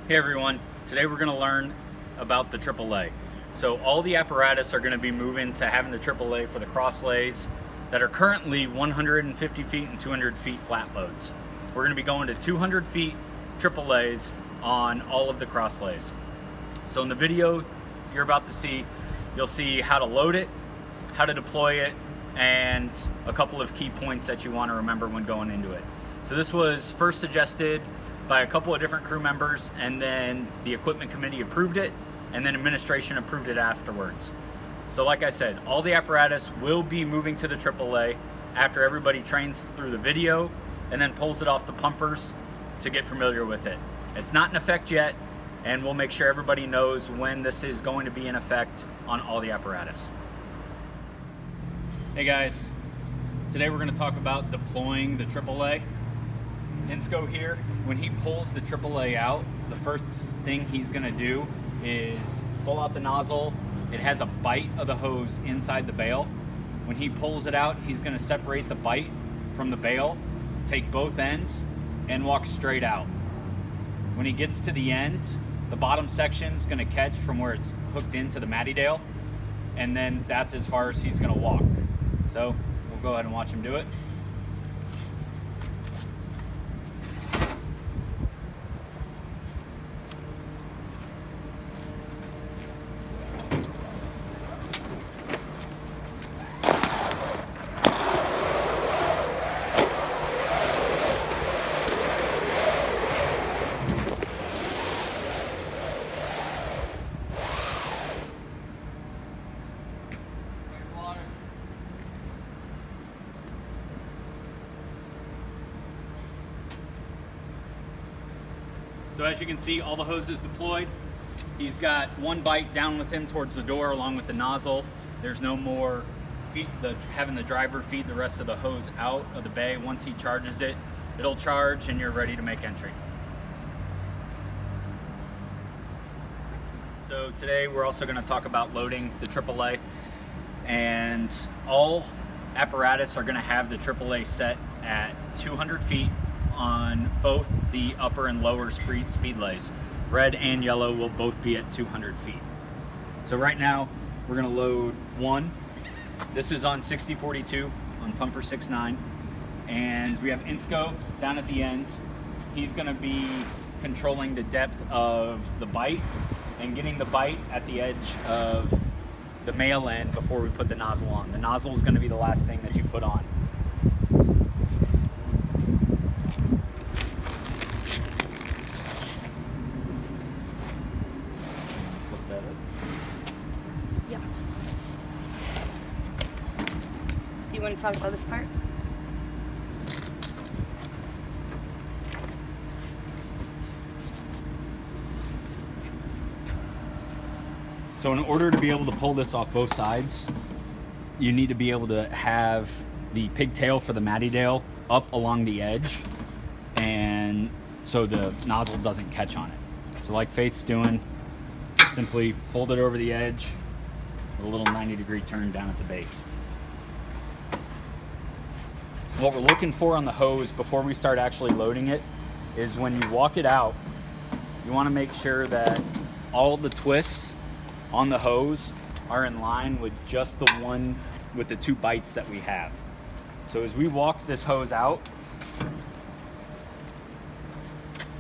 Hey everyone, today we're going to learn about the AAA. So all the apparatus are going to be moving to having the AAA for the cross lays that are currently 150 feet and 200 feet flat loads. We're going to be going to 200 feet AAAs on all of the cross lays. So in the video you're about to see, you'll see how to load it, how to deploy it, and a couple of key points that you want to remember when going into it. So this was first suggested by a couple of different crew members, and then the equipment committee approved it, and then administration approved it afterwards. So like I said, all the apparatus will be moving to the AAA after everybody trains through the video and then pulls it off the pumpers to get familiar with it. It's not in effect yet, and we'll make sure everybody knows when this is going to be in effect on all the apparatus. Hey guys, today we're going to talk about deploying the AAA. Insco here, when he pulls the AAA out, the first thing he's going to do is pull out the nozzle. It has a bite of the hose inside the bail. When he pulls it out, he's going to separate the bite from the bail, take both ends, and walk straight out. When he gets to the end, the bottom section is going to catch from where it's hooked into the Mattydale, and then that's as far as he's going to walk. So we'll go ahead and watch him do it. So as you can see, all the hose is deployed. He's got one bite down with him towards the door along with the nozzle. There's no more having the driver feed the rest of the hose out of the bay. Once he charges it, it'll charge and you're ready to make entry. So today we're also going to talk about loading the AAA, and all apparatus are going to have the AAA set at 200 feet on both the upper and lower speed lays. Red and yellow will both be at 200 feet. So right now we're going to load one. This is on 6042 on pumper 6.9, and we have Insco down at the end. He's going to be controlling the depth of the bite and getting the bite at the edge of the male end before we put the nozzle on. The nozzle is going to be the last thing that you put on. Yeah. Do you want to talk about this part? So in order to be able to pull this off both sides, you need to be able to have the pigtail for the Mattydale up along the edge, and so the nozzle doesn't catch on it. So like Faith's doing, simply fold it over the edge with a little 90-degree turn down at the base. What we're looking for on the hose before we start actually loading it is when you walk it out, you want to make sure that all the twists on the hose are in line with just the one with the two bites that we have. So as we walk this hose out,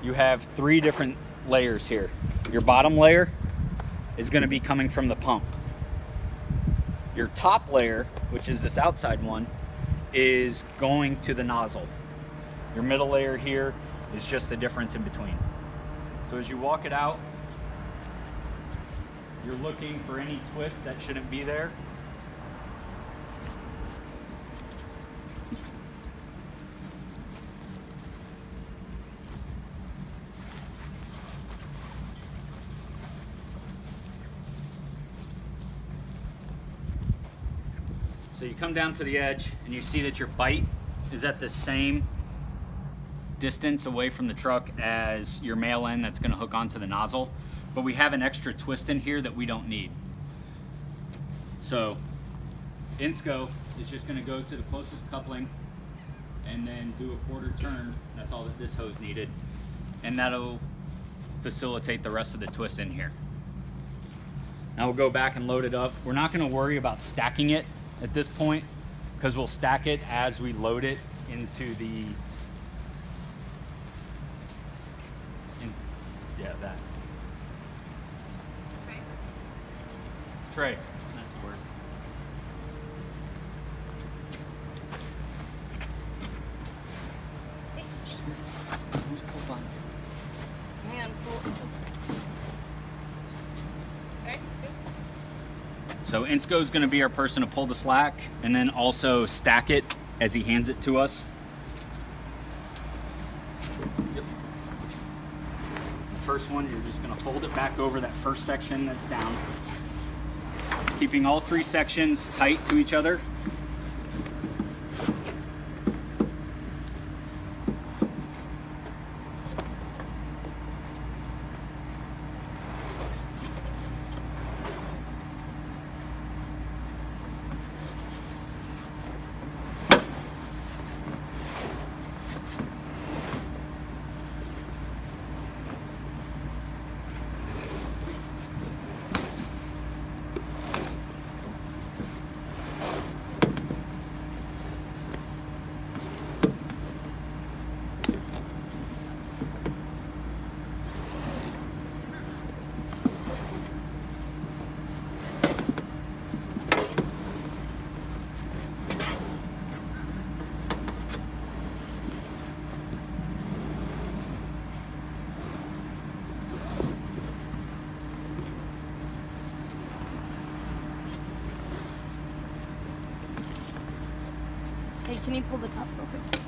you have three different layers here. Your bottom layer is going to be coming from the pump. Your top layer, which is this outside one, is going to the nozzle. Your middle layer here is just the difference in between. So as you walk it out, you're looking for any twist that shouldn't be there. So you come down to the edge and you see that your bite is at the same distance away from the truck as your male end that's going to hook onto the nozzle, but we have an extra twist in here that we don't need. So Insco is just going to go to the closest coupling and then do a quarter turn. That's all that this hose needed, and that'll facilitate the rest of the twist in here. Now we'll go back and load it up. We're not going to worry about stacking it at this point because we'll stack it as we load it into the that tray. That's the word. Who's pulled on? Hang on, pull. Alright, good. So Insco's going to be our person to pull the slack and then also stack it as he hands it to us. Yep. The first one, you're just going to fold it back over that first section that's down, keeping all three sections tight to each other. Hey, can you pull the top real quick?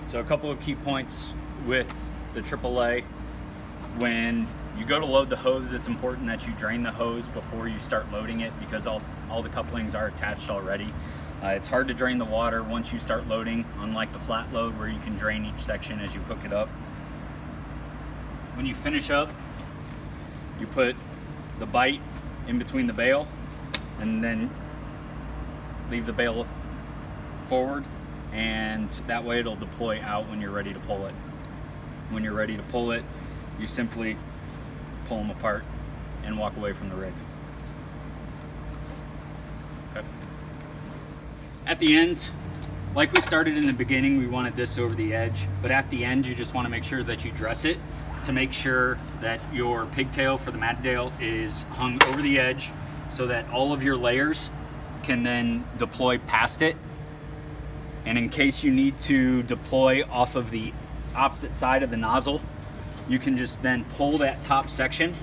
So a couple of key points with the AAA. When you go to load the hose, it's important that you drain the hose before you start loading it because all the couplings are attached already. It's hard to drain the water once you start loading, unlike the flat load where you can drain each section as you hook it up. When you finish up, you put the bite in between the bail and then leave the bail forward, and that way it'll deploy out when you're ready to pull it. When you're ready to pull it, you simply pull them apart and walk away from the rig. Okay. At the end, like we started in the beginning, we wanted this over the edge, but at the end you just want to make sure that you dress it to make sure that your pigtail for the Mattadale is hung over the edge so that all of your layers can then deploy past it. And in case you need to deploy off of the opposite side of the nozzle, you can just then pull that top section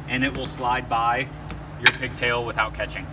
and it will slide by your pigtail without catching.